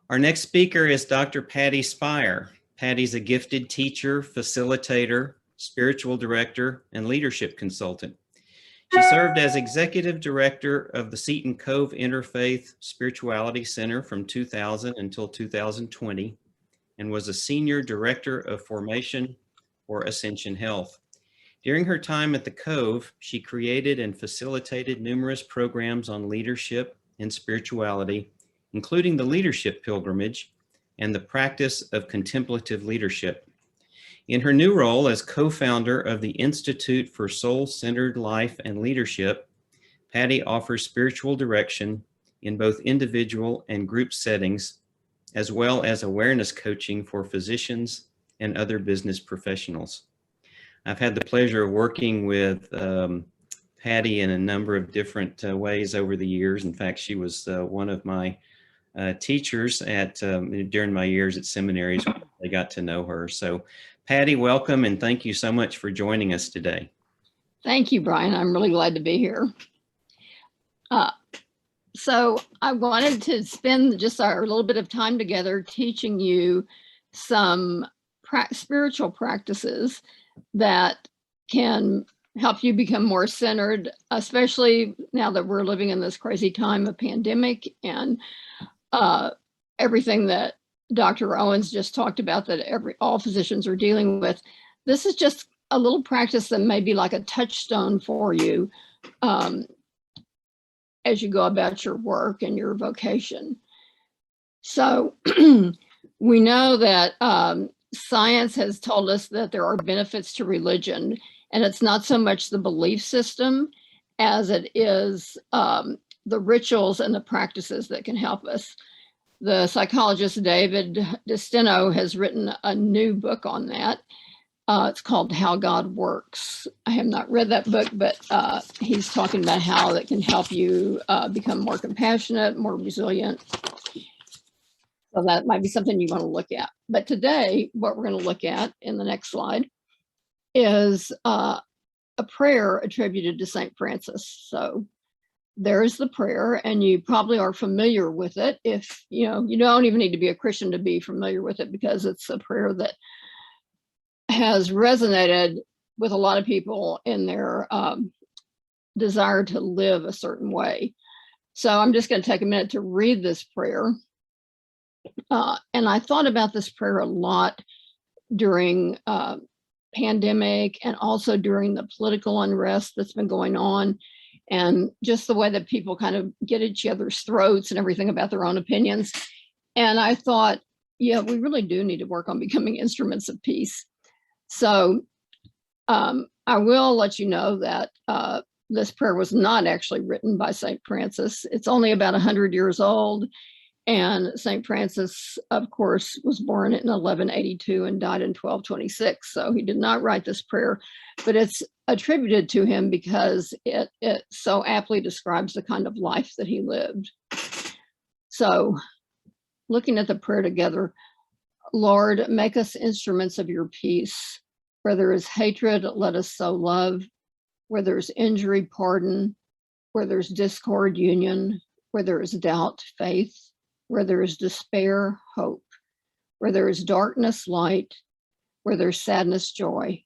Our next speaker is Dr. Patty Speier. Patty's a gifted teacher, facilitator, spiritual director, and leadership consultant. She served as executive director of the Seton Cove Interfaith Spirituality Center from 2000 until 2020 and was a senior director of formation for Ascension Health. During her time at the Cove, she created and facilitated numerous programs on leadership and spirituality, including the Leadership Pilgrimage and the practice of contemplative leadership. In her new role as co-founder of the Institute for Soul-Centered Life and Leadership, Patty offers spiritual direction in both individual and group settings, as well as awareness coaching for physicians and other business professionals. I've had the pleasure of working with Patty in a number of different ways over the years. In fact, she was one of my teachers at during my years at seminaries when I got to know her. So Patty, welcome, and thank you so much for joining us today. Thank you, Brian. I'm really glad to be here. So I wanted to spend just our little bit of time together teaching you some spiritual practices that can help you become more centered, especially now that we're living in this crazy time of pandemic and everything that Dr. Owens just talked about that all physicians are dealing with. This is just a little practice that may be like a touchstone for you as you go about your work and your vocation. So we know that science has told us that there are benefits to religion, and it's not so much the belief system as it is the rituals and the practices that can help us. The psychologist David Destino has written a new book on that. It's called How God Works. I have not read that book, but he's talking about how that can help you become more compassionate, more resilient. So that might be something you want to look at. But today, what we're going to look at in the next slide is a prayer attributed to St. Francis. So there's the prayer, and you probably are familiar with it. If you don't even need to be a Christian to be familiar with it, because it's a prayer that has resonated with a lot of people in their desire to live a certain way. So I'm just going to take a minute to read this prayer. And I thought about this prayer a lot during pandemic and also during the political unrest that's been going on, and just the way that people kind of get at each other's throats and everything about their own opinions. And I thought, yeah, we really do need to work on becoming instruments of peace. So I will let you know that this prayer was not actually written by St. Francis. It's only about 100 years old. And St. Francis, of course, was born in 1182 and died in 1226. So he did not write this prayer, but it's attributed to him because it so aptly describes the kind of life that he lived. So looking at the prayer together, Lord, make us instruments of your peace. Where there is hatred, let us sow love. Where there is injury, pardon. Where there's discord, union. Where there is doubt, faith. Where there is despair, hope. Where there is darkness, light. Where there's sadness, joy.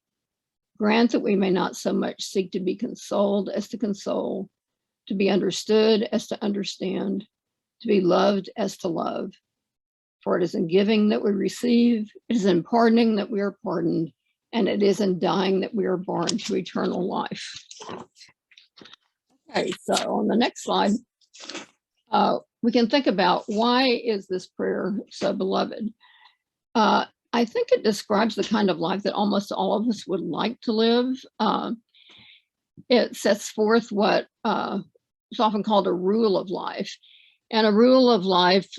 Grant that we may not so much seek to be consoled as to console, to be understood as to understand, to be loved as to love. For it is in giving that we receive, it is in pardoning that we are pardoned, and it is in dying that we are born to eternal life. Okay, so on the next slide, we can think about, why is this prayer so beloved? I think it describes the kind of life that almost all of us would like to live. It sets forth what is often called a rule of life. And a rule of life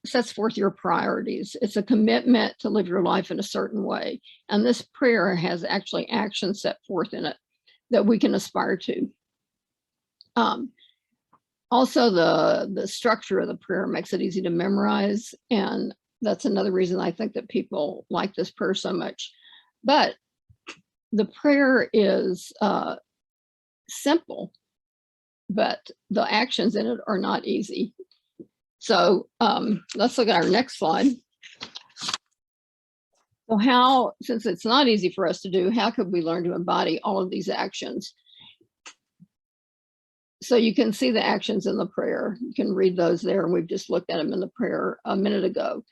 sets forth your priorities. It's a commitment to live your life in a certain way. And this prayer has actually actions set forth in it that we can aspire to. Also, the structure of the prayer makes it easy to memorize. And that's another reason I think that people like this prayer so much. But the prayer is simple, but the actions in it are not easy. So let's look at our next slide. So how, since it's not easy for us to do, how could we learn to embody all of these actions? So you can see the actions in the prayer. You can read those there, and we've just looked at them in the prayer a minute ago.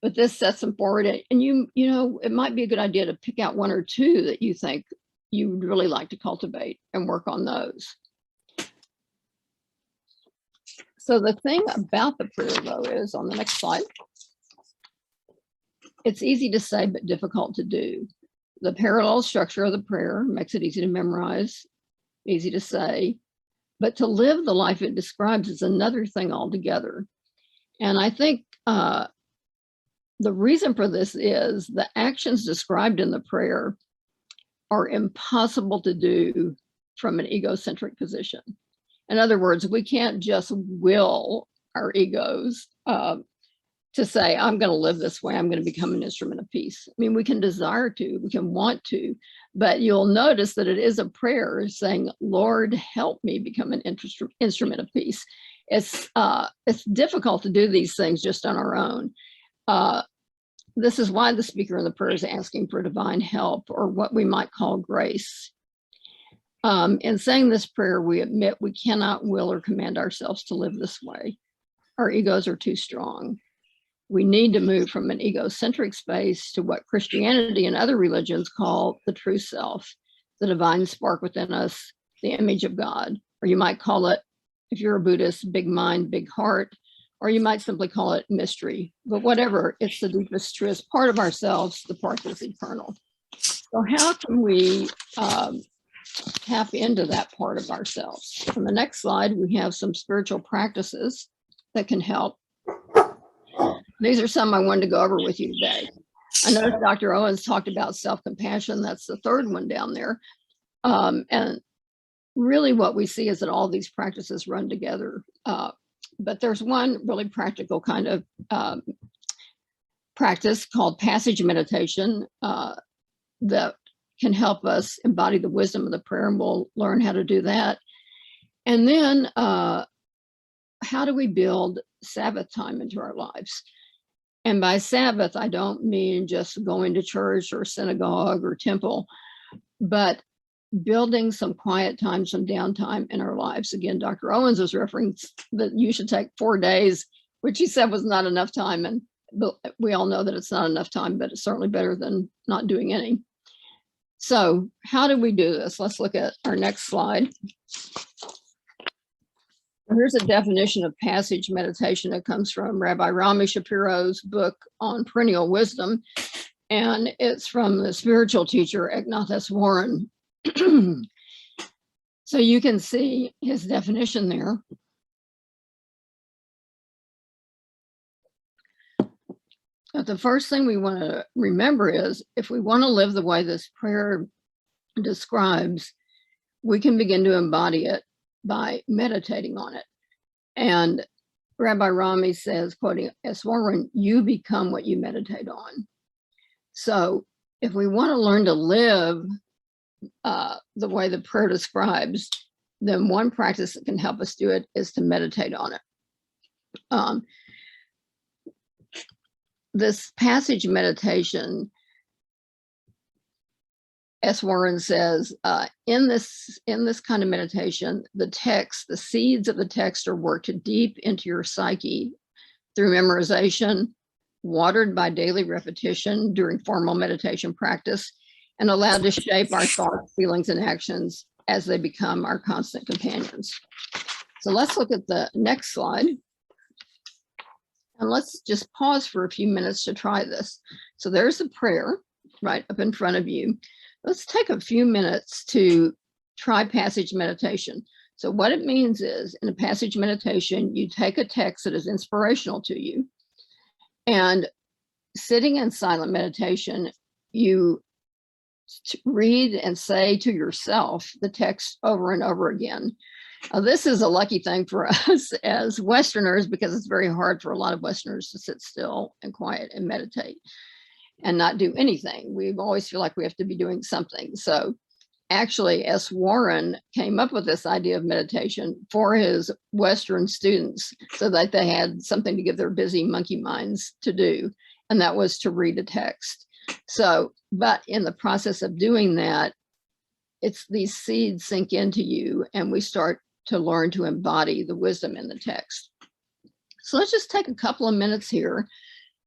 But this sets them forward, and you know, it might be a good idea to pick out one or two that you think you would really like to cultivate and work on those. So the thing about the prayer, though, is on the next slide, it's easy to say, but difficult to do. The parallel structure of the prayer makes it easy to memorize, easy to say, but to live the life it describes is another thing altogether. And I think the reason for this is the actions described in the prayer are impossible to do from an egocentric position. In other words, we can't just will our egos to say, I'm going to live this way, I'm going to become an instrument of peace. I mean, we can desire to, we can want to, but you'll notice that it is a prayer saying, Lord, help me become an instrument of peace. It's difficult to do these things just on our own. This is why the speaker in the prayer is asking for divine help, or what we might call grace. In saying this prayer, we admit we cannot will or command ourselves to live this way. Our egos are too strong. We need to move from an egocentric space to what Christianity and other religions call the true self, the divine spark within us, the image of God. Or you might call it, if you're a Buddhist, big mind, big heart, or you might simply call it mystery. But whatever, it's the deepest, truest part of ourselves, the part that's eternal. So how can we tap into that part of ourselves? On the next slide, we have some spiritual practices that can help. These are some I wanted to go over with you today. I noticed Dr. Owens talked about self-compassion. That's the third one down there. And really what we see is that all these practices run together. But there's one really practical kind of practice called passage meditation that can help us embody the wisdom of the prayer, and we'll learn how to do that. And then how do we build Sabbath time into our lives? And by Sabbath, I don't mean just going to church or synagogue or temple, but building some quiet time, some downtime in our lives. Again, Dr. Owens was referring that you should take 4 days, which he said was not enough time. And we all know that it's not enough time, but it's certainly better than not doing any. So how do we do this? Let's look at our next slide. Here's a definition of passage meditation that comes from Rabbi Rami Shapiro's book on perennial wisdom, and it's from the spiritual teacher Ignatius Warren. So you can see his definition there. But the first thing we want to remember is, if we want to live the way this prayer describes, we can begin to embody it by meditating on it. And Rabbi Rami says, quoting S. Warren, you become what you meditate on. So if we want to learn to live the way the prayer describes, then one practice that can help us do it is to meditate on it. This passage meditation, S. Warren says, in this kind of meditation, the text, the seeds of the text are worked deep into your psyche through memorization, watered by daily repetition during formal meditation practice, and allowed to shape our thoughts, feelings, and actions as they become our constant companions. So let's look at the next slide. And let's just pause for a few minutes to try this. So there's the prayer right up in front of you. Let's take a few minutes to try passage meditation. So what it means is, in a passage meditation, you take a text that is inspirational to you, and sitting in silent meditation, you read and say to yourself the text over and over again. This is a lucky thing for us as Westerners, because it's very hard for a lot of Westerners to sit still and quiet and meditate and not do anything. We always feel like we have to be doing something. So actually S. Warren came up with this idea of meditation for his Western students so that they had something to give their busy monkey minds to do, and that was to read a text. So, but in the process of doing that, it's these seeds sink into you, and we start to learn to embody the wisdom in the text. So let's just take a couple of minutes here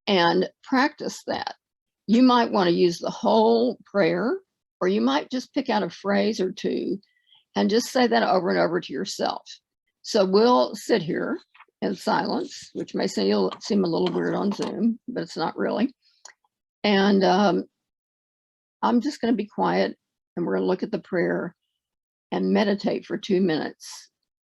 and practice that. You might want to use the whole prayer, or you might just pick out a phrase or two and just say that over and over to yourself. So we'll sit here in silence, which may seem a little weird on Zoom, but it's not really. And I'm just going to be quiet, and we're going to look at the prayer and meditate for 2 minutes.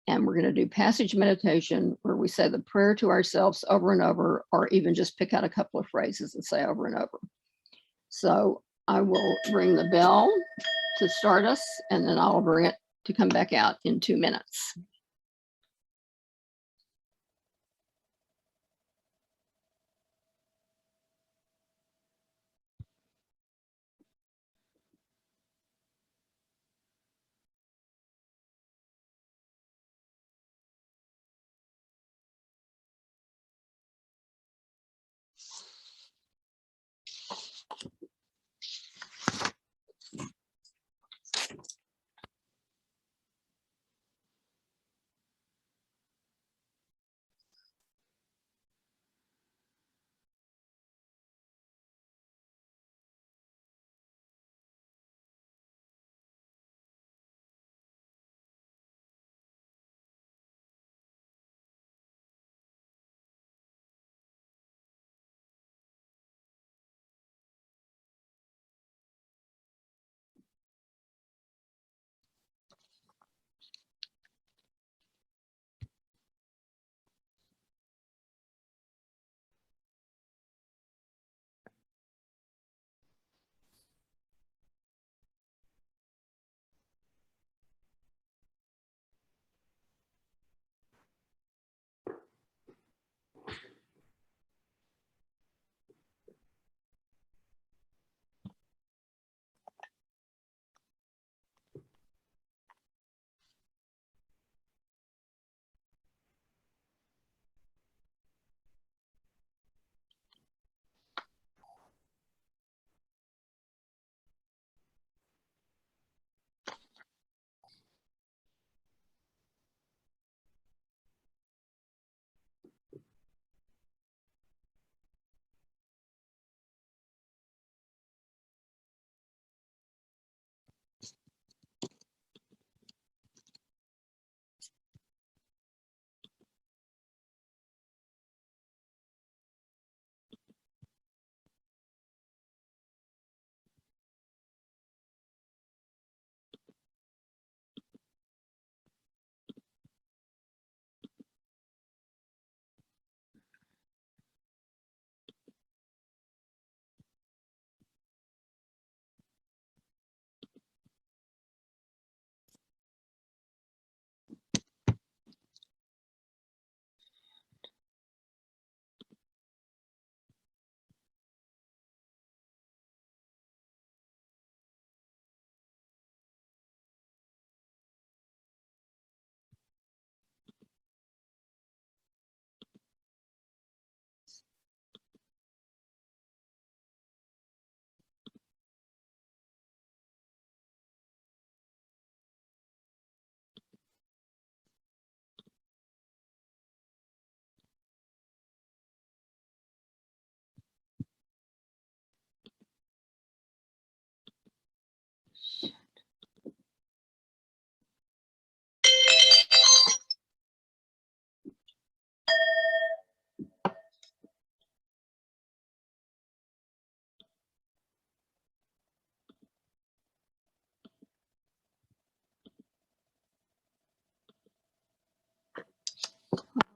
And we're going to do passage meditation where we say the prayer to ourselves over and over, or even just pick out a couple of phrases and say over and over. So I will ring the bell to start us, and then I'll bring it to come back out in 2 minutes.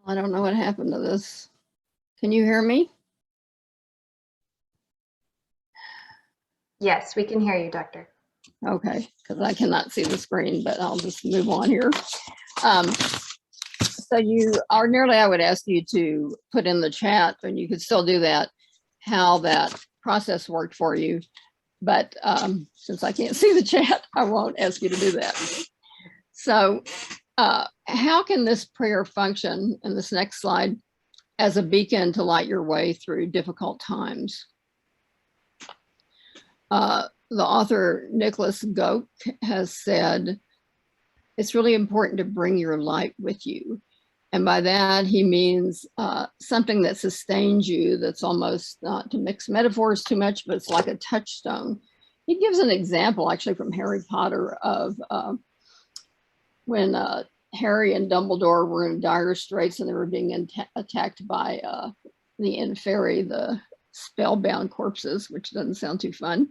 I don't know what happened to this. Can you hear me? Yes, we can hear you, Doctor. Okay, because I cannot see the screen, but I'll just move on here. So you ordinarily, I would ask you to put in the chat, and you could still do that, how that process worked for you. but since I can't see the chat, I won't ask you to do that. So how can this prayer function in this next slide as a beacon to light your way through difficult times? The author Nicholas Goch has said, it's really important to bring your light with you. And by that, he means something that sustains you, that's almost, not to mix metaphors too much, but it's like a touchstone. He gives an example actually from Harry Potter of when Harry and Dumbledore were in dire straits and they were being attacked by the Inferi, the spellbound corpses, which doesn't sound too fun.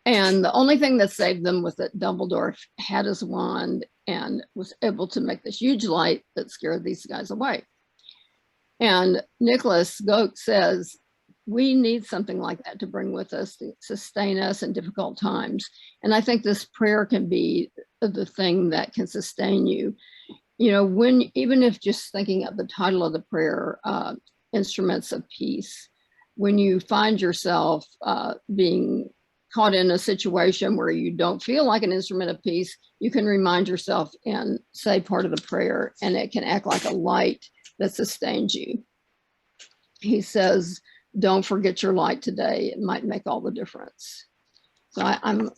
And the only thing that saved them was that Dumbledore had his wand and was able to make this huge light that scared these guys away. And Nicholas Goch says, we need something like that to bring with us, to sustain us in difficult times. And I think this prayer can be the thing that can sustain you. You know, even if just thinking of the title of the prayer, Instruments of Peace, when you find yourself being caught in a situation where you don't feel like an instrument of peace, you can remind yourself and say part of the prayer, and it can act like a light that sustains you. He says, don't forget your light today. It might make all the difference. So I'm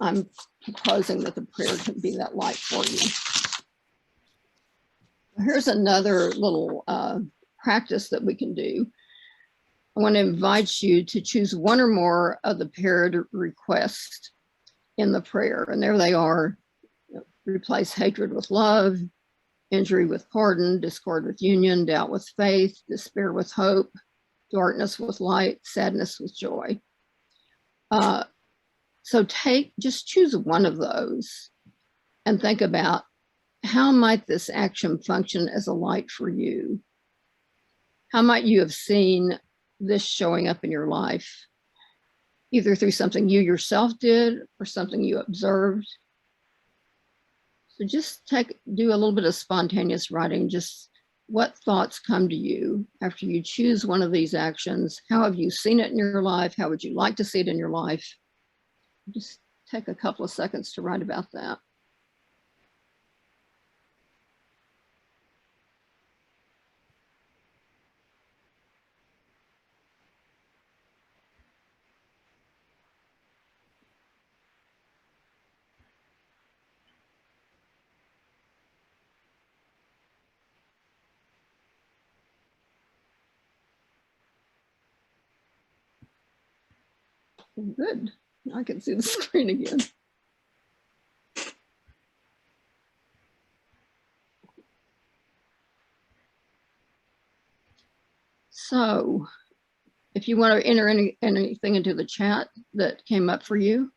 proposing that the prayer can be that light for you. Here's another little practice that we can do. I want to invite you to choose one or more of the paired requests in the prayer. And there they are. Replace hatred with love, injury with pardon, discord with union, doubt with faith, despair with hope, darkness with light, sadness with joy. So just choose one of those and think about, how might this action function as a light for you? How might you have seen this showing up in your life, either through something you yourself did or something you observed? So just do a little bit of spontaneous writing, just what thoughts come to you after you choose one of these actions. How have you seen it in your life? How would you like to see it in your life? Just take a couple of seconds to write about that. Good. I can see the screen again. So if you want to enter anything into the chat that came up for you.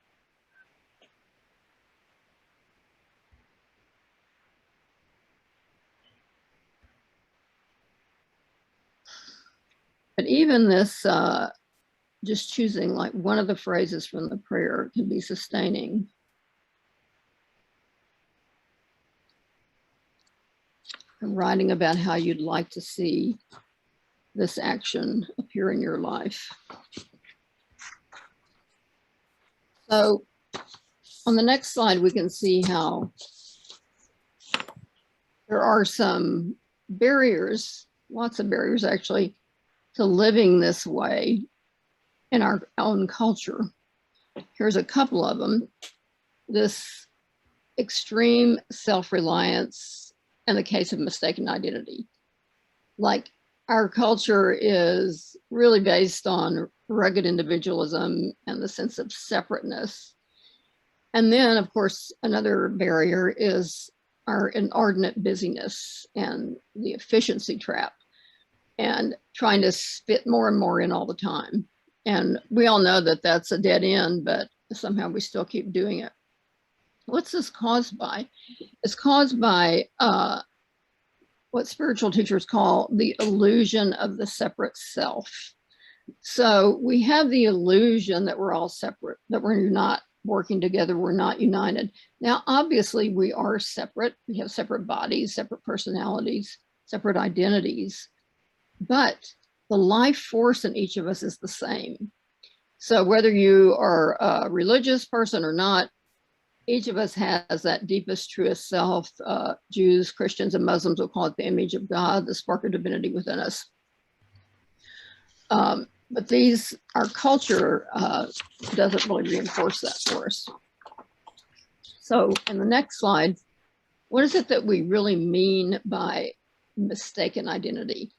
But even this, just choosing like one of the phrases from the prayer can be sustaining. And writing about how you'd like to see this action appear in your life. So on the next slide, we can see how there are some barriers, lots of barriers actually, to living this way in our own culture. Here's a couple of them. This extreme self-reliance in the case of mistaken identity. Like, our culture is really based on rugged individualism and the sense of separateness. And then, of course, another barrier is our inordinate busyness and the efficiency trap and trying to fit more and more in all the time. And we all know that that's a dead end, but somehow we still keep doing it. What's this caused by? It's caused by what spiritual teachers call the illusion of the separate self. So we have the illusion that we're all separate, that we're not working together, we're not united. Now, obviously, we are separate. We have separate bodies, separate personalities, separate identities, but the life force in each of us is the same. So whether you are a religious person or not, each of us has that deepest, truest self. Jews, Christians, and Muslims will call it the image of God, the spark of divinity within us. But our culture doesn't really reinforce that for us. So in the next slide, what is it that we really mean by mistaken identity?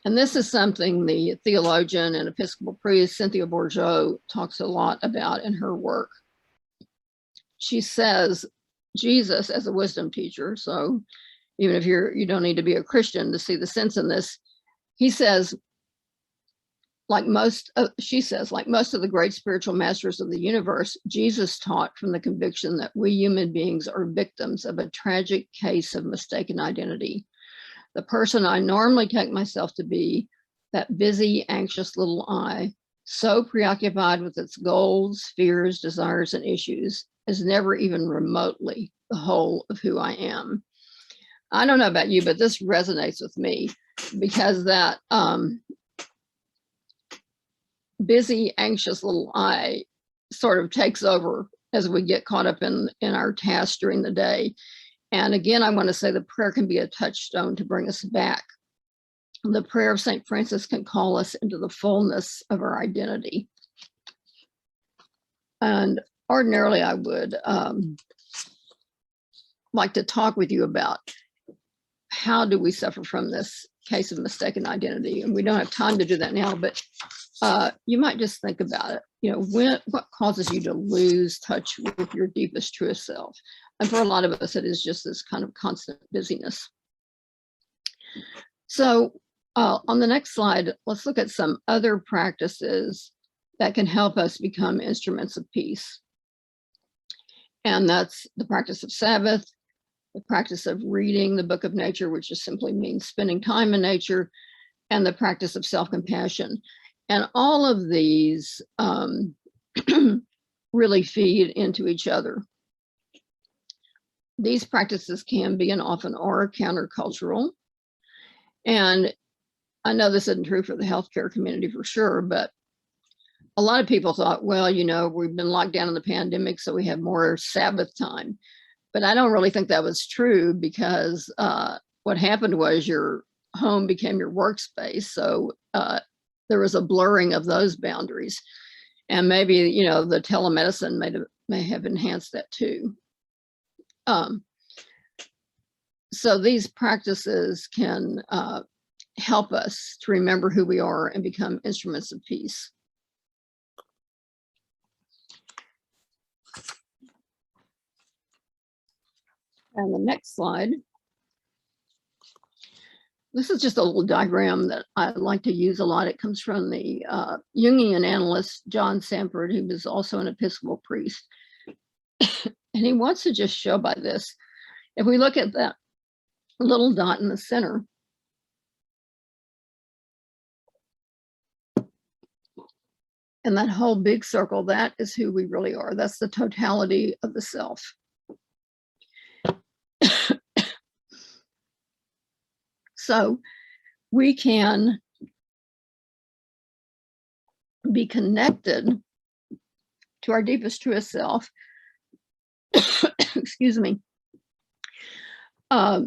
And this is something the theologian and Episcopal priest Cynthia Bourgeau talks a lot about in her work. She says Jesus as a wisdom teacher, so even if you don't need to be a Christian to see the sense in this, he says, she says, like most of the great spiritual masters of the universe, Jesus taught from the conviction that we human beings are victims of a tragic case of mistaken identity. The person I normally take myself to be, that busy, anxious little I, so preoccupied with its goals, fears, desires, and issues, is never even remotely the whole of who I am. I don't know about you, but this resonates with me because that busy, anxious little I sort of takes over as we get caught up in our tasks during the day. And again, I want to say the prayer can be a touchstone to bring us back. The prayer of St. Francis can call us into the fullness of our identity. And ordinarily, I would like to talk with you about how do we suffer from this case of mistaken identity. And we don't have time to do that now, but you might just think about it. You know, what causes you to lose touch with your deepest, truest self? And for a lot of us, it is just this kind of constant busyness. So on the next slide, let's look at some other practices that can help us become instruments of peace. And that's the practice of Sabbath, the practice of reading the book of nature, which just simply means spending time in nature, and the practice of self-compassion. And all of these really feed into each other. These practices can be and often are countercultural. And I know this isn't true for the healthcare community for sure, but a lot of people thought, well, you know, we've been locked down in the pandemic, so we have more Sabbath time. But I don't really think that was true because what happened was your home became your workspace. So there was a blurring of those boundaries. And maybe, you know, the telemedicine may have enhanced that too. So these practices can help us to remember who we are and become instruments of peace. And the next slide. This is just a little diagram that I like to use a lot. It comes from the Jungian analyst, John Sanford, who was also an Episcopal priest. And he wants to just show by this, if we look at that little dot in the center, and that whole big circle, that is who we really are. That's the totality of the self. So we can be connected to our deepest, truest self, excuse me, by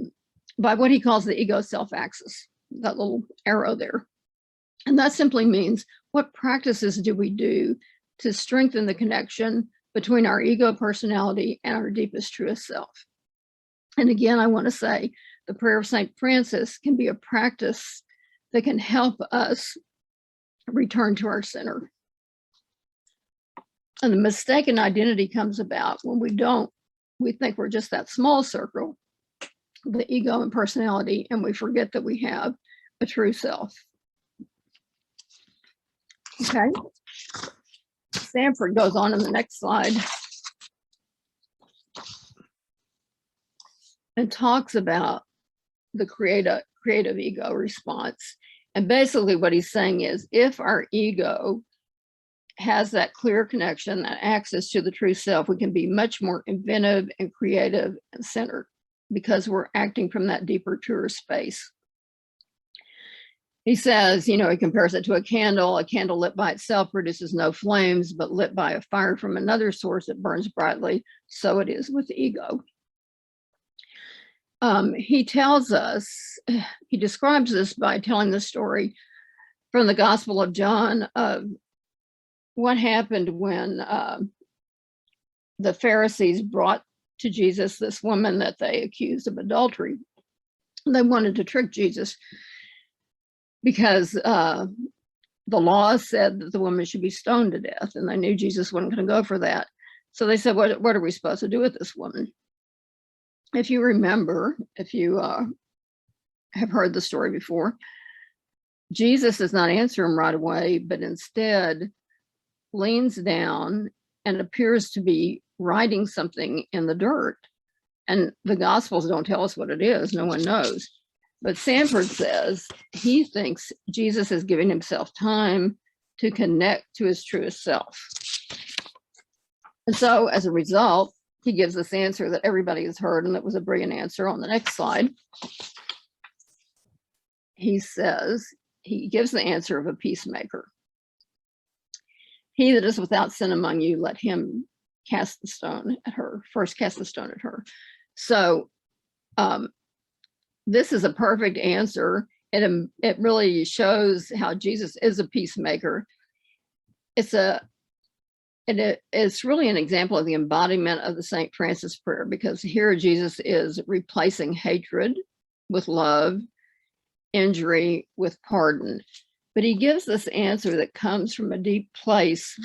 what he calls the ego self axis, that little arrow there. And that simply means, what practices do we do to strengthen the connection between our ego personality and our deepest, truest self? And again, I want to say, the prayer of St. Francis can be a practice that can help us return to our center. And the mistaken identity comes about when we think we're just that small circle, the ego and personality, and we forget that we have a true self. Okay. Sanford goes on in the next slide and talks about the creative ego response. And basically what he's saying is, if our ego has that clear connection, that access to the true self, we can be much more inventive and creative and centered because we're acting from that deeper, truer space. He says, he compares it to a candle. A candle lit by itself produces no flames, but lit by a fire from another source, it burns brightly. So it is with the ego. He tells us, he describes this by telling the story from the Gospel of John of what happened when the Pharisees brought to Jesus this woman that they accused of adultery. They wanted to trick Jesus because the law said that the woman should be stoned to death, and they knew Jesus wasn't going to go for that. So they said, what are we supposed to do with this woman? If you remember, if you have heard the story before, Jesus does not answer him right away, but instead leans down and appears to be writing something in the dirt. And the Gospels don't tell us what it is. No one knows. But Sanford says he thinks Jesus is giving himself time to connect to his truest self. And so as a result, he gives this answer that everybody has heard, and that was a brilliant answer. On the next slide, he says, he gives the answer of a peacemaker. He that is without sin among you, let him cast the stone at her. First cast the stone at her. So this is a perfect answer. It really shows how Jesus is a peacemaker. It's really an example of the embodiment of the St. Francis prayer, because here Jesus is replacing hatred with love, injury with pardon. But he gives this answer that comes from a deep place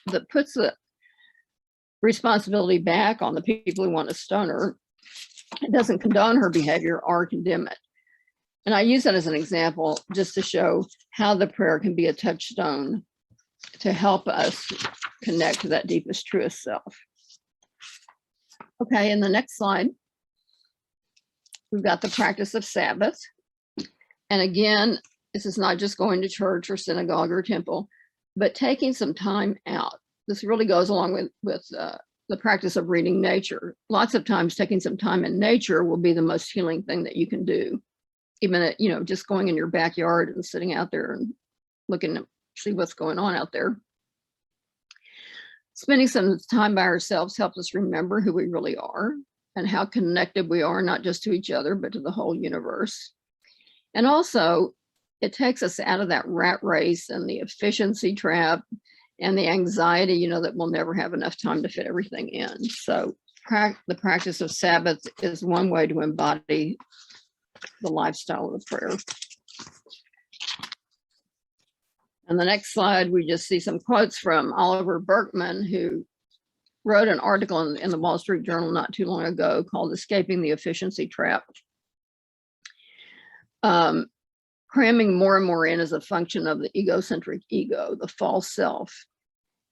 that puts the responsibility back on the people who want to stone her. It doesn't condone her behavior or condemn it. And I use that as an example just to show how the prayer can be a touchstone to help us connect to that deepest, truest self. Okay, in the next slide, we've got the practice of Sabbath. And again, this is not just going to church or synagogue or temple, but taking some time out. This really goes along with the practice of reading nature. Lots of times taking some time in nature will be the most healing thing that you can do. Even at, just going in your backyard and sitting out there and looking to see what's going on out there. Spending some time by ourselves helps us remember who we really are and how connected we are, not just to each other, but to the whole universe. And also, it takes us out of that rat race and the efficiency trap and the anxiety, that we'll never have enough time to fit everything in. So the practice of Sabbath is one way to embody the lifestyle of the prayer. On the next slide, we just see some quotes from Oliver Burkeman, who wrote an article in the Wall Street Journal not too long ago called Escaping the Efficiency Trap. Cramming more and more in is a function of the egocentric ego, the false self.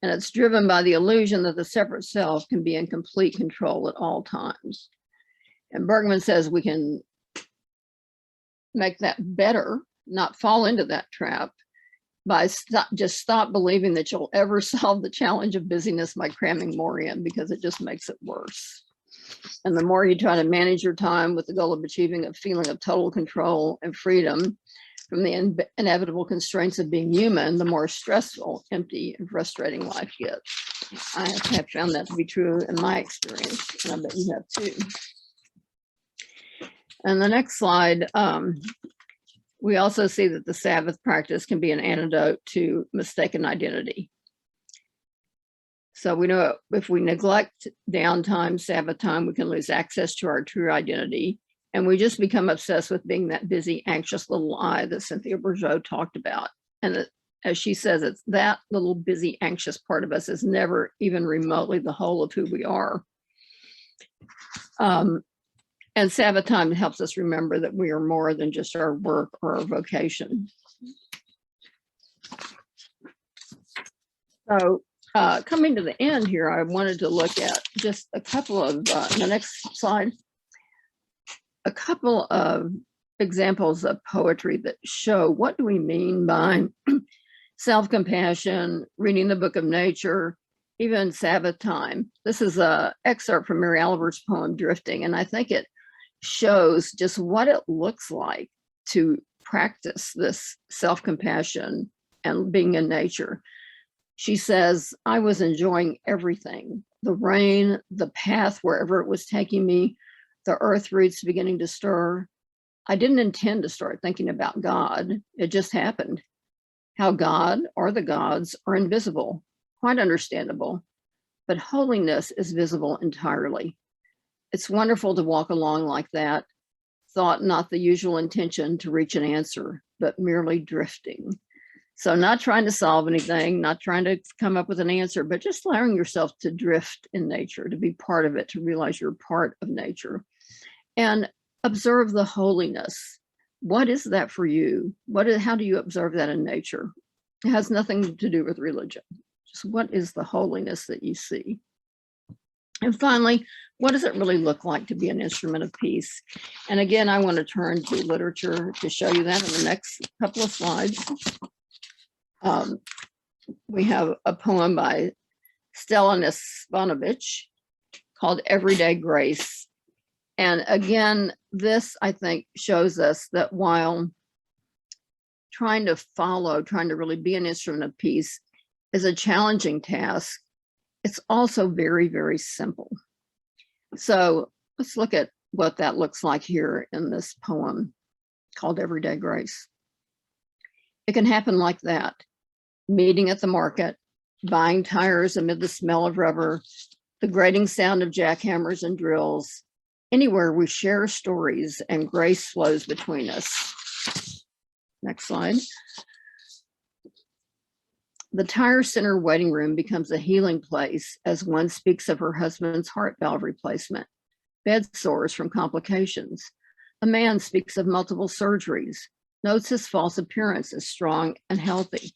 And it's driven by the illusion that the separate self can be in complete control at all times. And Bergman says we can make that better, not fall into that trap, by stop believing that you'll ever solve the challenge of busyness by cramming more in, because it just makes it worse. And the more you try to manage your time with the goal of achieving a feeling of total control and freedom from the inevitable constraints of being human, the more stressful, empty, and frustrating life gets. I have found that to be true in my experience, and I bet you have too. And the next slide, we also see that the Sabbath practice can be an antidote to mistaken identity. So we know if we neglect downtime, Sabbath time, we can lose access to our true identity. And we just become obsessed with being that busy, anxious little I that Cynthia Bourgeault talked about. And as she says, it's that little busy, anxious part of us is never even remotely the whole of who we are. And Sabbath time helps us remember that we are more than just our work or our vocation. So coming to the end here, I wanted to look at just a couple of, the next slide, a couple of examples of poetry that show what do we mean by self-compassion, reading the book of nature, even Sabbath time. This is an excerpt from Mary Oliver's poem, Drifting, and I think it shows just what it looks like to practice this self-compassion and being in nature. She says, I was enjoying everything, the rain, the path, wherever it was taking me, the earth roots beginning to stir. I didn't intend to start thinking about God. It just happened. How God or the gods are invisible, quite understandable, but holiness is visible entirely. It's wonderful to walk along like that, thought not the usual intention to reach an answer, but merely drifting. So not trying to solve anything, not trying to come up with an answer, but just allowing yourself to drift in nature, to be part of it, to realize you're part of nature. And observe the holiness. What is that for you? How do you observe that in nature? It has nothing to do with religion. Just what is the holiness that you see? And finally, what does it really look like to be an instrument of peace? And again, I want to turn to literature to show you that in the next couple of slides. We have a poem by Stella Nesvanovich called Everyday Grace. And again, this, I think, shows us that while trying to really be an instrument of peace is a challenging task, it's also very, very simple. So let's look at what that looks like here in this poem called Everyday Grace. It can happen like that. Meeting at the market, buying tires amid the smell of rubber, the grating sound of jackhammers and drills. Anywhere we share stories and grace flows between us. Next slide. The tire center waiting room becomes a healing place as one speaks of her husband's heart valve replacement, bed sores from complications. A man speaks of multiple surgeries, notes his false appearance as strong and healthy.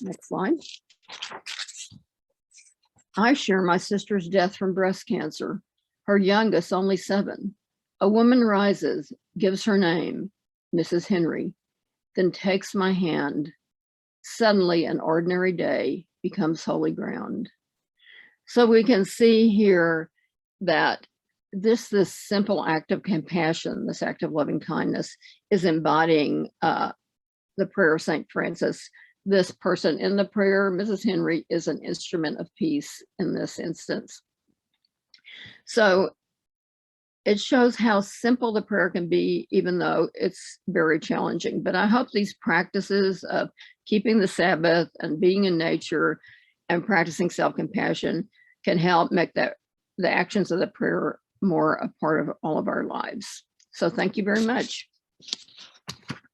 Next slide. I share my sister's death from breast cancer, her youngest only 7. A woman rises, gives her name, Mrs. Henry, then takes my hand. Suddenly an ordinary day becomes holy ground. So we can see here that this simple act of compassion, this act of loving kindness, is embodying the prayer of St. Francis. This person in the prayer, Mrs. Henry, is an instrument of peace in this instance. So it shows how simple the prayer can be, even though it's very challenging. But I hope these practices of keeping the Sabbath and being in nature and practicing self-compassion can help make the actions of the prayer more a part of all of our lives. So thank you very much.